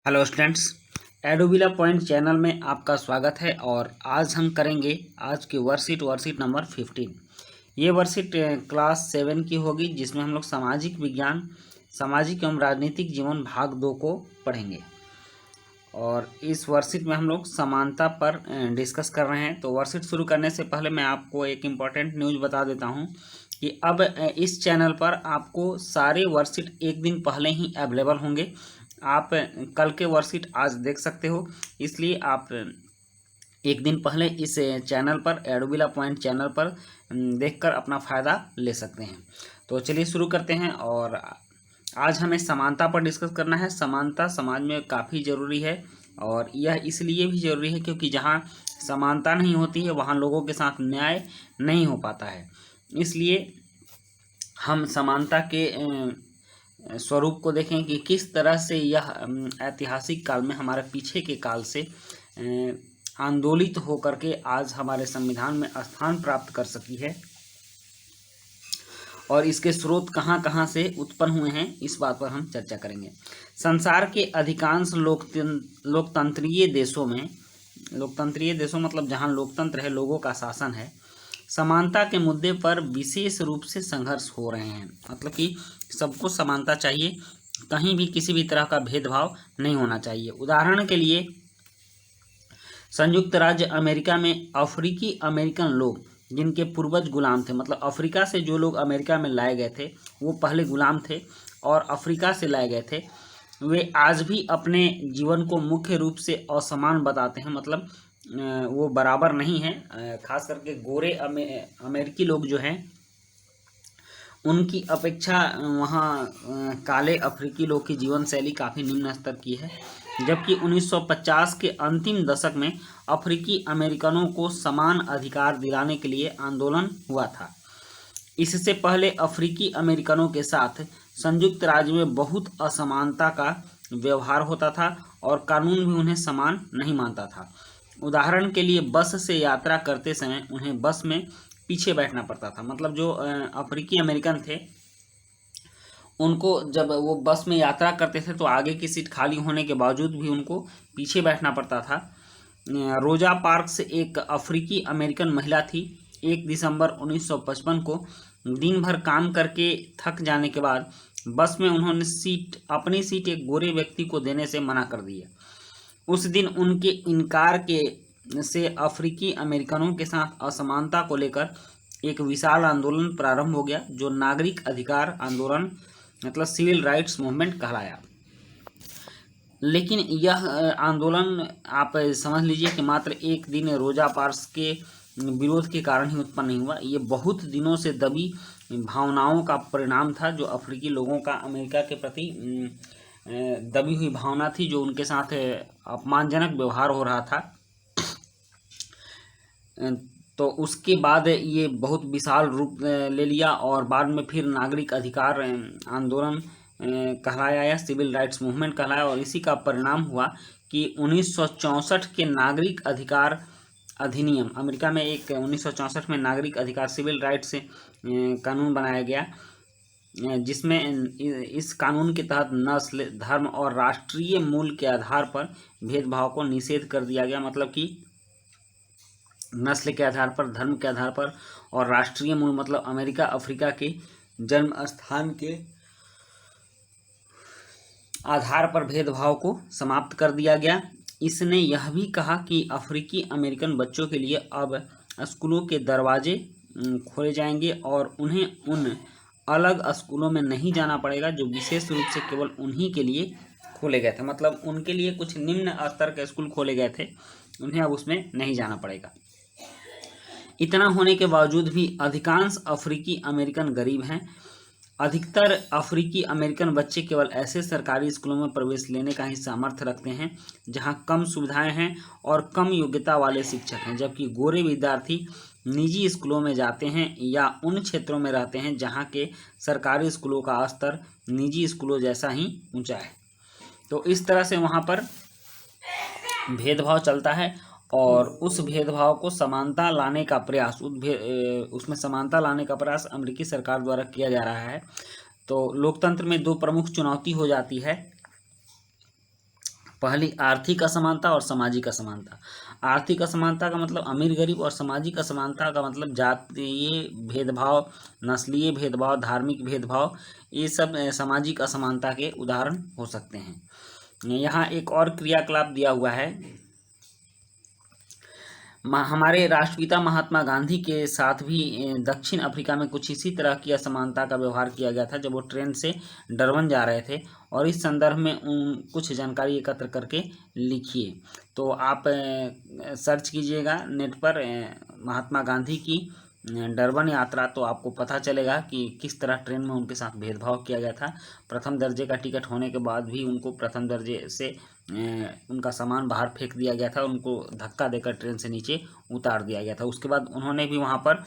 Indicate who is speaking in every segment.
Speaker 1: Hello students, एडोबिला point channel में आपका स्वागत है। और आज हम करेंगे आज की वर्कशीट नंबर 15। ये वर्कशीट क्लास 7 की होगी, जिसमें हम लोग सामाजिक विज्ञान, सामाजिक एवं राजनीतिक जीवन भाग 2 को पढ़ेंगे। और इस वर्कशीट में हम लोग समानता पर डिस्कस कर रहे हैं। तो वर्कशीट शुरू करने से पहले मैं आपको एक इम्पॉर्टेंट न्यूज़ बता देता हूँ कि अब इस चैनल पर आपको सारे वर्कशीट एक दिन पहले ही अवेलेबल होंगे। आप कल के वर्कशीट आज देख सकते हो, इसलिए आप एक दिन पहले इस चैनल पर, एडोबिला पॉइंट चैनल पर देखकर अपना फ़ायदा ले सकते हैं। तो चलिए शुरू करते हैं। और आज हमें समानता पर डिस्कस करना है। समानता समाज में काफ़ी ज़रूरी है, और यह इसलिए भी ज़रूरी है क्योंकि जहाँ समानता नहीं होती है वहाँ लोगों के साथ न्याय नहीं हो पाता है। इसलिए हम समानता के स्वरूप को देखें कि किस तरह से यह ऐतिहासिक काल में, हमारे पीछे के काल से आंदोलित होकर के आज हमारे संविधान में स्थान प्राप्त कर सकी है, और इसके स्रोत कहाँ कहाँ से उत्पन्न हुए हैं, इस बात पर हम चर्चा करेंगे। संसार के अधिकांश लोकतंत्रीय देशों में, लोकतंत्रीय देशों मतलब जहाँ लोकतंत्र है, लोगों का शासन है, समानता के मुद्दे पर विशेष रूप से संघर्ष हो रहे हैं। मतलब कि सबको समानता चाहिए, कहीं भी किसी भी तरह का भेदभाव नहीं होना चाहिए। उदाहरण के लिए संयुक्त राज्य अमेरिका में अफ्रीकी अमेरिकन लोग, जिनके पूर्वज गुलाम थे, मतलब अफ्रीका से जो लोग अमेरिका में लाए गए थे वो पहले गुलाम थे और अफ्रीका से लाए गए थे, वे आज भी अपने जीवन को मुख्य रूप से असमान बताते हैं। मतलब वो बराबर नहीं है। खास करके गोरे अमेरिकी लोग जो हैं उनकी अपेक्षा वहाँ काले अफ्रीकी लोग की जीवन शैली काफ़ी निम्न स्तर की है। जबकि 1950 के अंतिम दशक में अफ्रीकी अमेरिकनों को समान अधिकार दिलाने के लिए आंदोलन हुआ था। इससे पहले अफ्रीकी अमेरिकनों के साथ संयुक्त राज्य में बहुत असमानता का व्यवहार होता था और कानून भी उन्हें समान नहीं मानता था। उदाहरण के लिए बस से यात्रा करते समय उन्हें बस में पीछे बैठना पड़ता था। मतलब जो अफ्रीकी अमेरिकन थे, उनको जब वो बस में यात्रा करते थे तो आगे की सीट खाली होने के बावजूद भी उनको पीछे बैठना पड़ता था। रोजा पार्क्स एक अफ्रीकी अमेरिकन महिला थी। 1 दिसंबर 1955 को दिन भर काम करके थक जाने के बाद बस में उन्होंने अपनी सीट एक गोरे व्यक्ति को देने से मना कर दिया। उस दिन उनके इनकार के से अफ्रीकी अमेरिकनों के साथ असमानता को लेकर एक विशाल आंदोलन प्रारंभ हो गया, जो नागरिक अधिकार आंदोलन मतलब सिविल राइट्स मूवमेंट कहलाया। लेकिन यह आंदोलन आप समझ लीजिए कि मात्र एक दिन रोजा पार्क्स के विरोध के कारण ही उत्पन्न नहीं हुआ। ये बहुत दिनों से दबी भावनाओं का परिणाम था, जो अफ्रीकी लोगों का अमेरिका के प्रति दबी हुई भावना थी, जो उनके साथ अपमानजनक व्यवहार हो रहा था। तो उसके बाद ये बहुत विशाल रूप ले लिया और बाद में फिर नागरिक अधिकार आंदोलन कहलाया या सिविल राइट्स मूवमेंट कहलाया। और इसी का परिणाम हुआ कि 1964 के नागरिक अधिकार अधिनियम, अमेरिका में एक 1964 में नागरिक अधिकार सिविल राइट्स कानून बनाया गया, जिसमें इस कानून के तहत नस्ल, धर्म और राष्ट्रीय मूल के आधार पर भेदभाव को निषेध कर दिया गया। मतलब कि नस्ल के आधार पर, धर्म के आधार पर और राष्ट्रीय मूल मतलब अमेरिका अफ्रीका के जन्म स्थान के आधार पर भेदभाव को समाप्त कर दिया गया। इसने यह भी कहा कि अफ्रीकी अमेरिकन बच्चों के लिए अब स्कूलों के दरवाजे खोले जाएंगे और उन्हें उन अलग स्कूलों में नहीं जाना पड़ेगा जो विशेष रूप से केवल उन्हीं के लिए खोले गए थे। मतलब उनके लिए कुछ निम्न स्तर के स्कूल खोले गए थे, उन्हें अब उसमें नहीं जाना पड़ेगा। इतना होने के बावजूद भी अधिकांश अफ्रीकी अमेरिकन गरीब हैं। अधिकतर अफ्रीकी अमेरिकन बच्चे केवल ऐसे सरकारी स्कूलों में प्रवेश लेने का ही सामर्थ्य रखते हैं जहां कम सुविधाएं हैं और कम योग्यता वाले शिक्षक हैं, जबकि गोरे विद्यार्थी निजी स्कूलों में जाते हैं या उन क्षेत्रों में रहते हैं जहां के सरकारी स्कूलों का स्तर निजी स्कूलों जैसा ही ऊंचा है। तो इस तरह से वहाँ पर भेदभाव चलता है, और उस भेदभाव को समानता लाने का प्रयास, उसमें समानता लाने का प्रयास अमेरिकी सरकार द्वारा किया जा रहा है। तो लोकतंत्र में दो प्रमुख चुनौती हो जाती है। पहली आर्थिक असमानता और सामाजिक असमानता। आर्थिक असमानता का मतलब अमीर गरीब, और सामाजिक असमानता का मतलब जातीय भेदभाव, नस्लीय भेदभाव, धार्मिक भेदभाव, ये सब सामाजिक असमानता के उदाहरण हो सकते हैं। यहाँ एक और क्रियाकलाप दिया हुआ है। हमारे राष्ट्रपिता महात्मा गांधी के साथ भी दक्षिण अफ्रीका में कुछ इसी तरह की असमानता का व्यवहार किया गया था जब वो ट्रेन से डरबन जा रहे थे, और इस संदर्भ में कुछ जानकारी एकत्र करके लिखिए। तो आप सर्च कीजिएगा नेट पर महात्मा गांधी की डरबन यात्रा, तो आपको पता चलेगा कि किस तरह ट्रेन में उनके साथ भेदभाव किया गया था। प्रथम दर्जे का टिकट होने के बाद भी उनको प्रथम दर्जे से उनका सामान बाहर फेंक दिया गया था, उनको धक्का देकर ट्रेन से नीचे उतार दिया गया था। उसके बाद उन्होंने भी वहाँ पर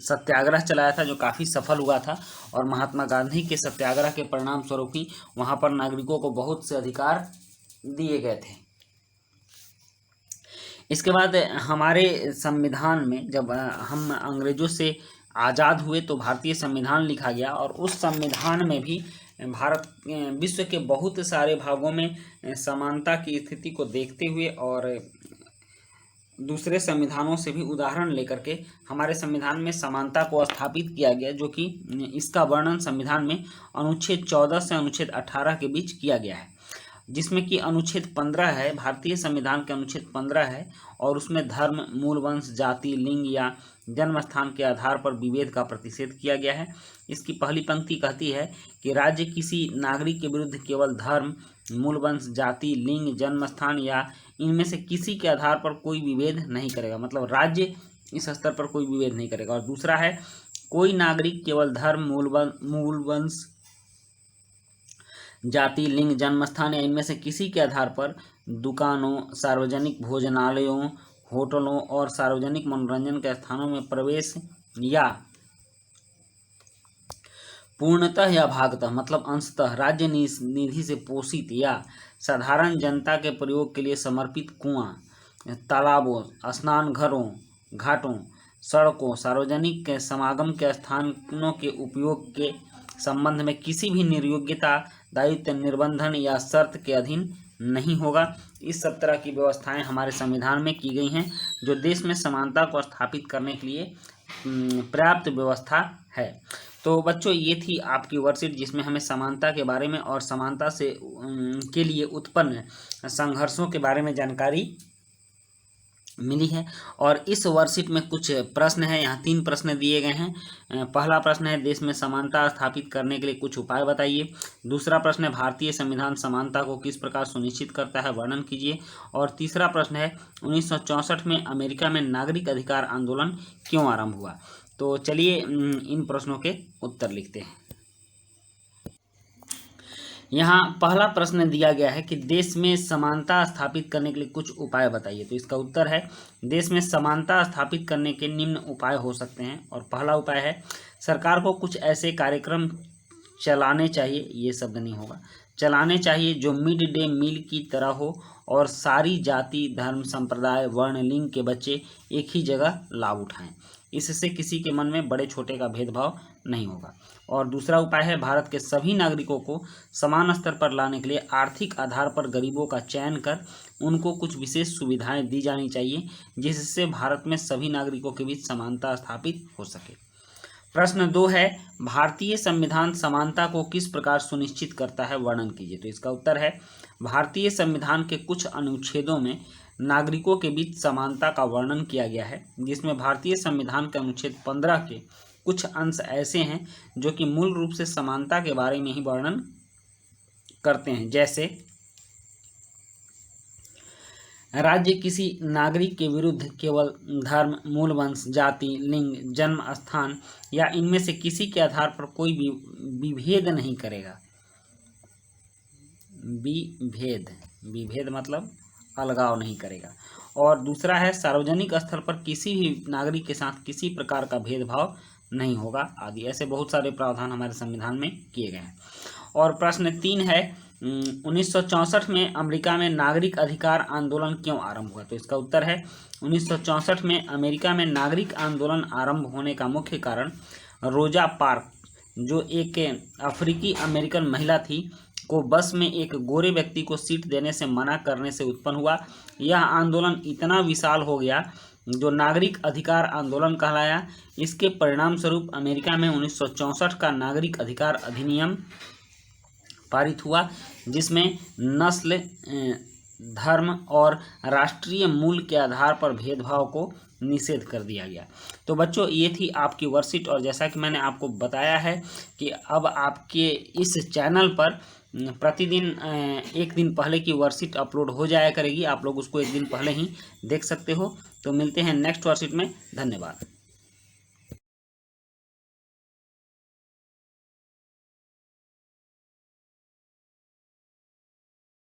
Speaker 1: सत्याग्रह चलाया था जो काफ़ी सफल हुआ था, और महात्मा गांधी के सत्याग्रह के परिणाम स्वरूप ही वहाँ पर नागरिकों को बहुत से अधिकार दिए गए थे। इसके बाद हमारे संविधान में जब हम अंग्रेजों से आज़ाद हुए तो भारतीय संविधान लिखा गया, और उस संविधान में भी भारत विश्व के बहुत सारे भागों में समानता की स्थिति को देखते हुए और दूसरे संविधानों से भी उदाहरण लेकर के हमारे संविधान में समानता को स्थापित किया गया, जो कि इसका वर्णन संविधान में अनुच्छेद 14 से अनुच्छेद 18 के बीच किया गया है, जिसमें कि अनुच्छेद 15 है, भारतीय संविधान के अनुच्छेद 15 है, और उसमें धर्म, मूल वंश, जाति, लिंग या जन्म स्थान के आधार पर विभेद का प्रतिषेध किया गया है। इसकी पहली पंक्ति कहती है कि राज्य किसी नागरिक के विरुद्ध केवल धर्म, मूल वंश, जाति, लिंग, जन्म स्थान या इनमें से किसी के आधार पर कोई विभेद नहीं करेगा, मतलब राज्य इस स्तर पर कोई विभेद नहीं करेगा। और दूसरा है, कोई नागरिक केवल धर्म, मूल वंश, जाति, लिंग, जन्म स्थान या इनमें से किसी के आधार पर दुकानों, सार्वजनिक भोजनालयों, होटलों और सार्वजनिक मनोरंजन के स्थानों में प्रवेश या पूर्णतः या भागतः मतलब अंशतः राज्य निधि से पोषित या साधारण जनता के प्रयोग के लिए समर्पित कुआं, तालाबों, स्नान घरों, घाटों, सड़कों, सार्वजनिक के समागम के स्थानों के उपयोग के संबंध में किसी भी निर्योग्यता, दायित्व, निर्बंधन या शर्त के अधीन नहीं होगा। इस सब तरह की व्यवस्थाएं हमारे संविधान में की गई हैं, जो देश में समानता को स्थापित करने के लिए पर्याप्त व्यवस्था है। तो बच्चों, ये थी आपकी वर्कशीट जिसमें हमें समानता के बारे में और समानता से के लिए उत्पन्न संघर्षों के बारे में जानकारी मिली है। और इस वर्कशीट में कुछ प्रश्न हैं, यहाँ 3 प्रश्न दिए गए हैं। पहला प्रश्न है, देश में समानता स्थापित करने के लिए कुछ उपाय बताइए। दूसरा प्रश्न है, भारतीय संविधान समानता को किस प्रकार सुनिश्चित करता है, वर्णन कीजिए। और तीसरा प्रश्न है, 1964 में अमेरिका में नागरिक अधिकार आंदोलन क्यों आरंभ हुआ। तो चलिए इन प्रश्नों के उत्तर लिखते हैं। यहाँ पहला प्रश्न दिया गया है कि देश में समानता स्थापित करने के लिए कुछ उपाय बताइए। तो इसका उत्तर है, देश में समानता स्थापित करने के निम्न उपाय हो सकते हैं। और पहला उपाय है, सरकार को कुछ ऐसे कार्यक्रम चलाने चाहिए, ये शब्द नहीं होगा, चलाने चाहिए जो मिड डे मील की तरह हो और सारी जाति, धर्म, संप्रदाय, वर्ण, लिंग के बच्चे एक ही जगह लाभ उठाएं। इससे किसी के मन में बड़े छोटे का भेदभाव नहीं होगा। और दूसरा उपाय है, भारत के सभी नागरिकों को समान स्तर पर लाने के लिए आर्थिक आधार पर गरीबों का चयन कर उनको कुछ विशेष सुविधाएं दी जानी चाहिए, जिससे भारत में सभी नागरिकों के बीच समानता स्थापित हो सके। प्रश्न 2 है, भारतीय संविधान समानता को किस प्रकार सुनिश्चित करता है, वर्णन कीजिए। तो इसका उत्तर है, भारतीय संविधान के कुछ अनुच्छेदों में नागरिकों के बीच समानता का वर्णन किया गया है, जिसमें भारतीय संविधान के अनुच्छेद 15 के कुछ अंश ऐसे हैं जो कि मूल रूप से समानता के बारे में ही वर्णन करते हैं। जैसे, राज्य किसी नागरिक के विरुद्ध केवल धर्म, मूल वंश, जाति, लिंग, जन्म स्थान या इनमें से किसी के आधार पर कोई भी विभेद नहीं करेगा। विभेद मतलब अलगाव नहीं करेगा। और दूसरा है, सार्वजनिक स्थल पर किसी भी नागरिक के साथ किसी प्रकार का भेदभाव नहीं होगा आदि। ऐसे बहुत सारे प्रावधान हमारे संविधान में किए गए हैं। और प्रश्न 3 है, 1964 में अमेरिका में नागरिक अधिकार आंदोलन क्यों आरंभ हुआ। तो इसका उत्तर है, 1964 में अमेरिका में नागरिक आंदोलन आरंभ होने का मुख्य कारण रोजा पार्क्स, जो एक अफ्रीकी अमेरिकन महिला थी, को बस में एक गोरे व्यक्ति को सीट देने से मना करने से उत्पन्न हुआ। यह आंदोलन इतना विशाल हो गया जो नागरिक अधिकार आंदोलन कहलाया। इसके परिणाम स्वरूप अमेरिका में 1964 का नागरिक अधिकार अधिनियम पारित हुआ, जिसमें नस्ल, धर्म और राष्ट्रीय मूल के आधार पर भेदभाव को निषेध कर दिया गया। तो बच्चों, ये थी आपकी वर्कशीट, और जैसा कि मैंने आपको बताया है कि अब आपके इस चैनल पर प्रतिदिन एक दिन पहले की वर्कशीट अपलोड हो जाया करेगी। आप लोग उसको एक दिन पहले ही देख सकते हो। तो मिलते हैं नेक्स्ट वर्कशीट में। धन्यवाद।